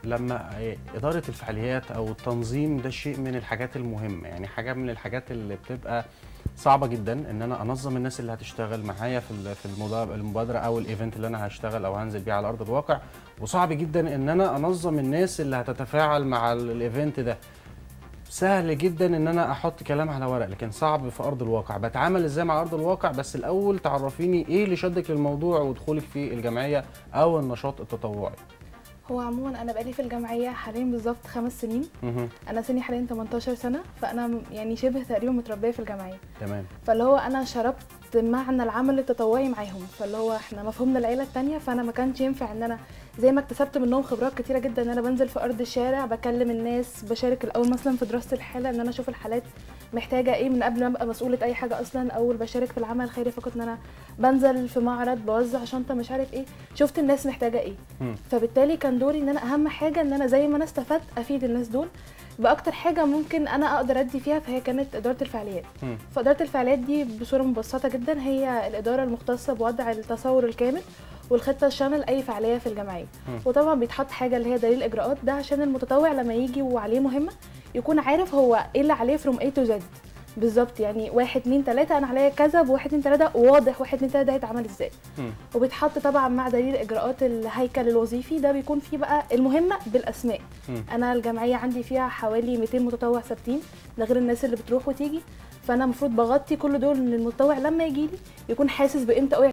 لما إدارة الفعاليات أو التنظيم ده شيء من الحاجات المهمة، يعني حاجة من الحاجات اللي بتبقى صعبة جدا إن أنا أنظم الناس اللي هتشتغل معايا في المبادرة أو الإيفنت اللي أنا هشتغل أو هنزل بيه على أرض الواقع، وصعب جدا إن أنا أنظم الناس اللي هتتفاعل مع الإيفنت ده. سهل جدا إن أنا أحط كلام على ورق، لكن صعب في أرض الواقع. بتعامل إزاي مع أرض الواقع؟ بس الأول تعرفيني إيه اللي شدك للموضوع ودخولك في الجمعية أو النشاط التطوعي؟ هو عموما انا بقالي في الجمعيه حاليا بالظبط 5 سنين. انا سني حاليا 18 سنه، فانا يعني شبه تقريبا متربيه في الجمعيه. تمام. فاللي هو انا شربت معنى العمل التطوعي معاهم، فاللي هو احنا مفهومنا العيله التانية، فانا ما كانش ينفع ان انا زي ما اكتسبت منهم خبرات كتيره جدا ان انا بنزل في ارض الشارع بكلم الناس، بشارك الاول مثلا في دراسه الحاله ان انا اشوف الحالات محتاجه ايه من قبل ما ابقى مسؤوله اي حاجه اصلا. اول بشارك في العمل الخيري فكنت ان انا بنزل في معرض بوزع شنطه مش عارف ايه، شفت الناس محتاجه ايه. فبالتالي كان دوري ان انا اهم حاجه ان انا زي ما انا استفدت افيد الناس دول باكتر حاجه ممكن انا اقدر ادي فيها، فهي كانت اداره الفعاليات. فاداره الفعاليات دي بصوره مبسطه جدا هي الاداره المختصه بوضع التصور الكامل والخطه الشامله لاي فعاليه في الجمعيه. وطبعا بيتحط حاجه اللي هي دليل الاجراءات ده عشان المتطوع لما يجي وعليه مهمه يكون عارف هو ايه اللي عليه from A to Z بالظبط، يعني 1 2 3 انا عليا كذا ب 1 2 3 واضح 1 2 3 ده هيتعمل ازاي. وبيتحط طبعا مع دليل اجراءات الهيكل الوظيفي ده بيكون فيه بقى المهمه بالاسماء. انا الجمعيه عندي فيها حوالي 200 متطوع ثابتين، ده غير الناس اللي بتروح وتيجي، فانا المفروض بغطي كل دول ان المتطوع لما يجي لي يكون حاسس بقيمته قوي